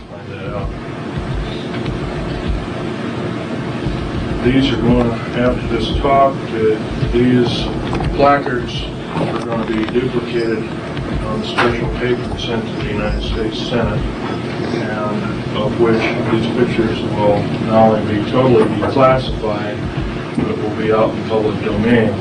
find that out. These are going, after this talk, these placards are going to be duplicated on special paper and sent to the United States Senate, and of which these pictures will not only be totally declassified, but will be out in public domain.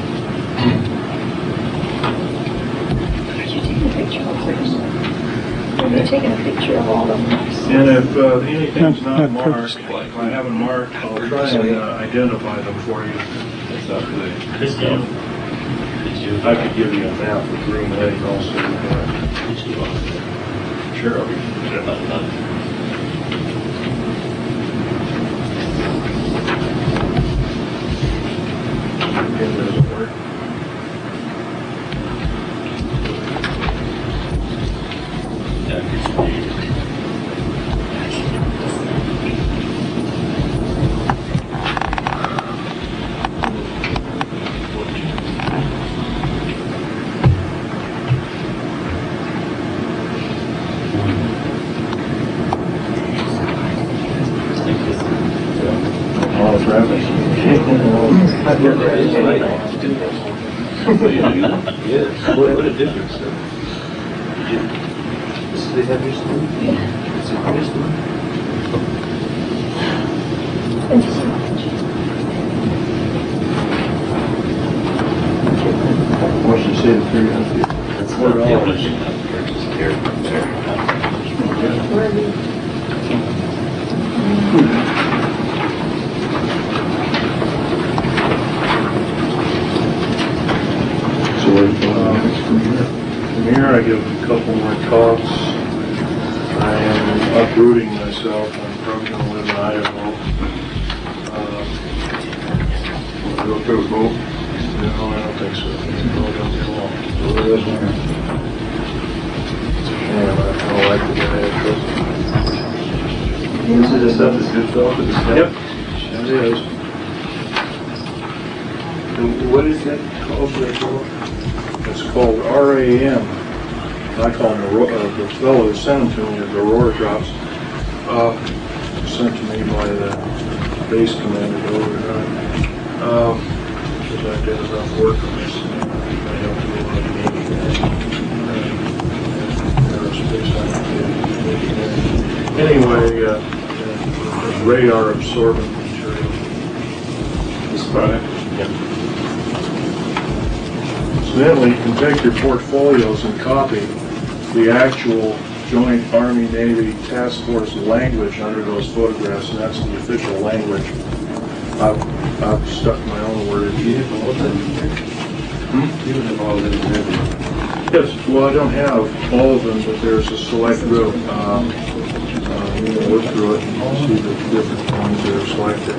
You're taking a picture of all of them. And if anything's not marked, if I haven't marked, I'll try and identify them for you. That's not good. I could give you a map with room heading also. Sure, I'll be It doesn't work. Yes. What a difference. This is the heaviest one? Yeah. It's the heaviest one? What should you say, the 300? That's $4. From here I give a couple more talks. I am uprooting myself. I'm probably going to live in Idaho. Go through a boat? No, I don't think so. No, don't get along. It's a shame. I don't like the guy. This is the stuff that's good though? Yep, it is. And what is that called? It's called RAM. I call them the fellow who sent them to me as Aurora drops. Sent to me by the base commander over there. Because I did enough work on this. I have to go on aerospace. Anyway, radar absorbent material. This product? Yeah. Incidentally, you can take your portfolios and copy the actual Joint Army-Navy Task Force language under those photographs, and that's the official language. I've stuck my own wordage. Do you have all that in there? You don't have all that in there? Yes, well, I don't have all of them, but there's a select group. You can look through it and see the different ones that are selected.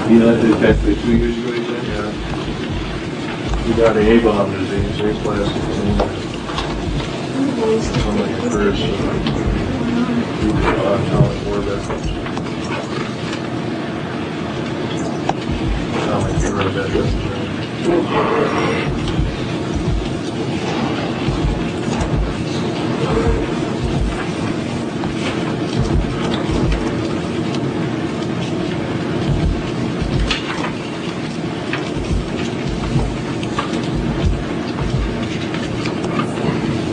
You know, that's 2 years ago, you said? Yeah. You got A-bomb disease, A-plastic disease. Somebody first, atomic war veterans. Atomic hero veterans.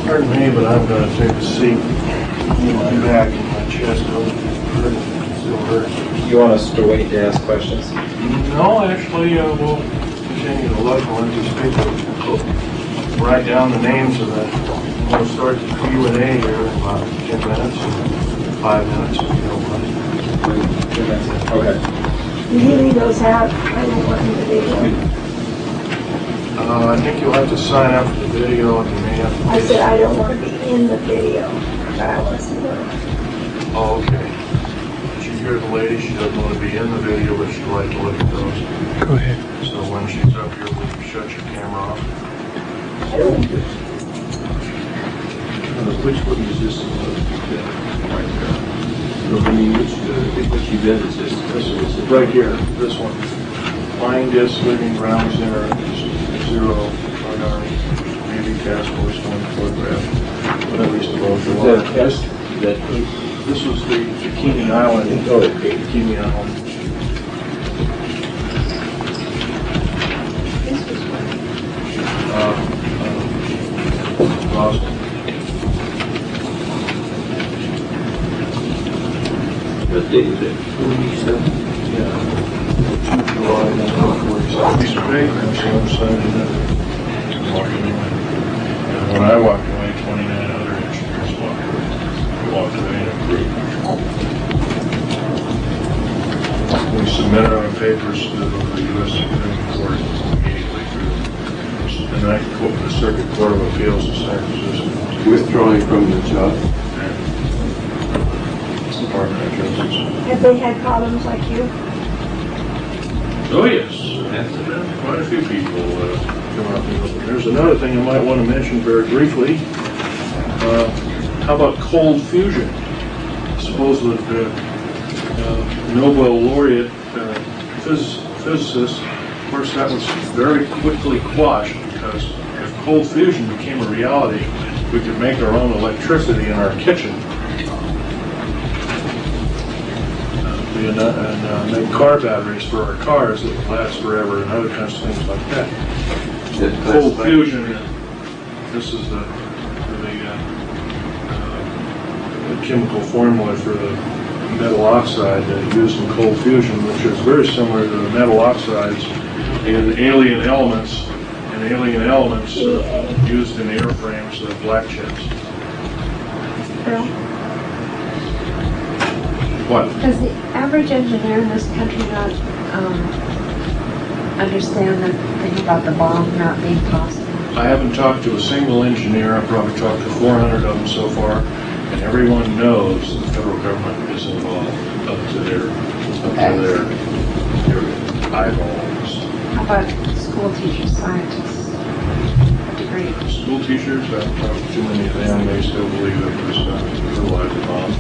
Pardon me, but I'm going to take a seat in my back and my chest still hurts. You want us to wait to ask questions? No, actually, we'll continue to look and let these people write down the names of them. We'll start the Q&A here in about 10 minutes, 5 minutes, if you don't mind. Okay. Did you leave those out? I don't want them to be there. I think you'll have to sign up for the video and you may have to... I said I don't want to be in the video, but I want to see them. Oh, okay. Did you hear the lady? She doesn't want to be in the video, but she'd like to look at those. Go ahead. So when she's up here, will you shut your camera off? Which one is this? No, I mean, which you did is this? Right here, this one. fine disc living ground center, 0 radar, maybe task force 1 photograph, but at least above the line. This was the Bikini Island. Oh, okay. Bikini Island. This was one. Boston. What date is it? 47? Yeah. July 1947. Piece of paper, and so I'm signing it. Walking away. And when I walked away, 29 other engineers walked away. We walked away in a group. We submitted our papers to the U.S. Supreme Court immediately through the Circuit Court of Appeals of San Francisco. Withdrawing from the job. Department of Justice. Have they had problems like you? Oh, yes. Quite a few people come out and listen. There's another thing I might want to mention very briefly. How about cold fusion? Suppose that Nobel laureate physicist, of course, that was very quickly quashed because if cold fusion became a reality, we could make our own electricity in our kitchen. And make car batteries for our cars that would last forever and other kinds of things like that. Cold fusion, this is the chemical formula for the metal oxide used in cold fusion, which is very similar to the metal oxides in alien elements, used in airframes of black chips. Bill? What? Does the average engineer in this country not understand the thing about the bomb not being possible? I haven't talked to a single engineer. I've probably talked to 400 of them so far, and everyone knows the federal government is involved up to their eyeballs. How about school teachers, scientists? What degree? School teachers, I've talked to too many of them. They still believe it was a fertilizer bomb.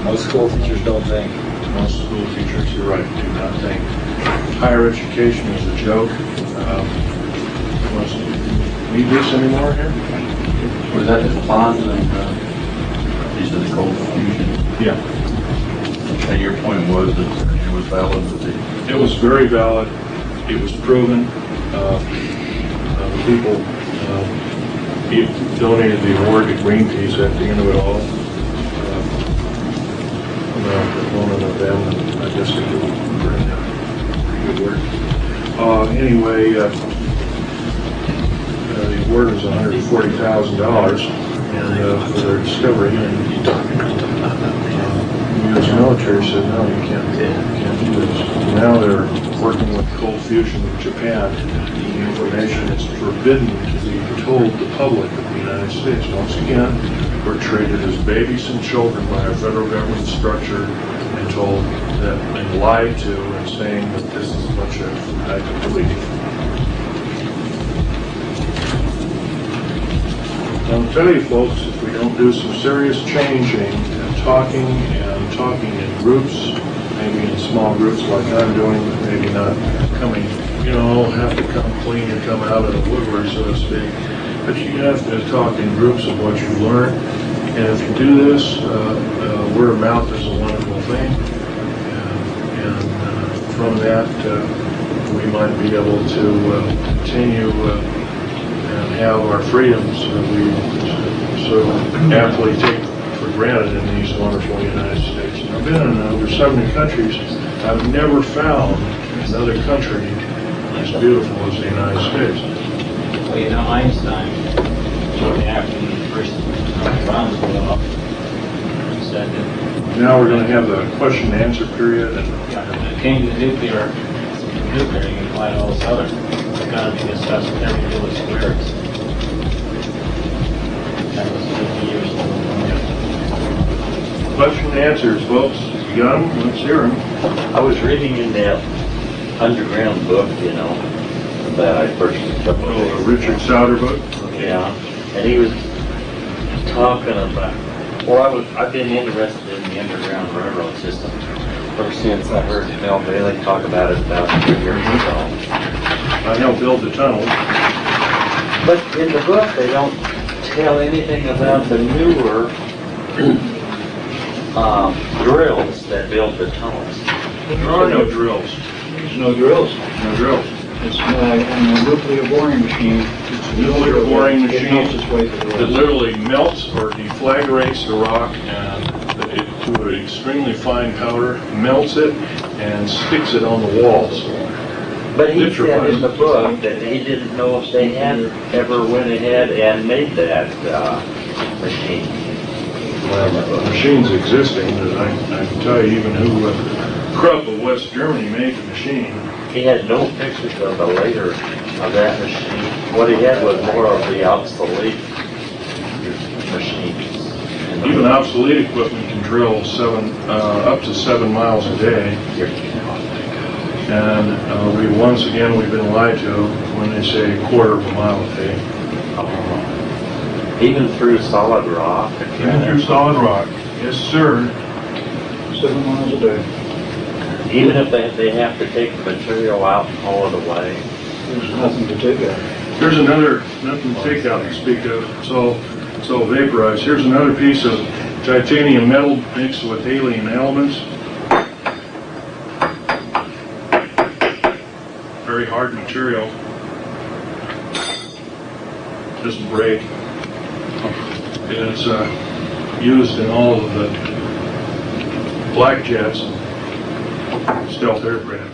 Most school teachers don't think. Most school teachers, you're right, do not think. Higher education is a joke. Must need this anymore here? Was that the bonds and these are the cold fusion? Yeah. And your point was that it was valid, that It was very valid. It was proven. The people donated the award to Greenpeace at the end of it all. I'm a proponent of them, and I guess they do pretty good work. Anyway, the award was $140,000 and for their discovery, and the U.S. military said, no, you can't do this. Now they're working with cold fusion with Japan. The information is forbidden to be told the public of the United States. Once again, we're treated as babies and children by our federal government structure and told that and lied to and saying that this is a bunch of hyperbole. I'll tell you folks, if we don't do some serious changing and talking in groups, maybe in small groups like I'm doing, but maybe not coming, have to come clean and come out of the woodwork, so to speak. But you have to talk in groups of what you learn. And if you do this, word of mouth is a wonderful thing. And from that, we might be able to continue and have our freedoms that we so aptly take for granted in these wonderful United States. I've been in over 70 countries. I've never found another country as beautiful as the United States. Well, Einstein, shortly after the first rounds blew up, said that Now we're going to have the question and answer period. And when it came to nuclear, you can apply all this other. It's got to be discussed with every deal with squares. That was 50 years ago. question and answers, folks. You got them? Let's hear them. I was reading in that underground book, that I purchased a couple of days ago. Richard Sauter book. Yeah, and he was talking about, I've been interested in the underground railroad system, Ever since I heard Mel Bailey talk about it about 3 years ago. I helped build the tunnel. But in the book, they don't tell anything about the newer drills that built the tunnels. There are no drills. There's no drills. No drills. It's a nuclear boring machine. It's a nuclear boring It melts machine its way to the that rock. literally melts or deflagrates the rock and to an extremely fine powder, melts it, and sticks it on the walls. But he said in the book that he didn't know if they had ever went ahead and made that machine. The machine's existing, but I can tell you even who Krupp of West Germany made the machine. He had no pictures of the later of that machine. What he had was more of the obsolete machines. Even obsolete equipment can drill up to 7 miles a day. And we've been lied to when they say 1/4 of a mile a day. Even through solid rock. Even through solid rock. Yes, sir. 7 miles a day. Even if they have to take the material out and haul it away. There's nothing to take out. Here's nothing to take out to speak of. It's all vaporized. Here's another piece of titanium metal mixed with alien elements. Very hard material. Doesn't break. It's used in all of the black jets, stealth aircraft.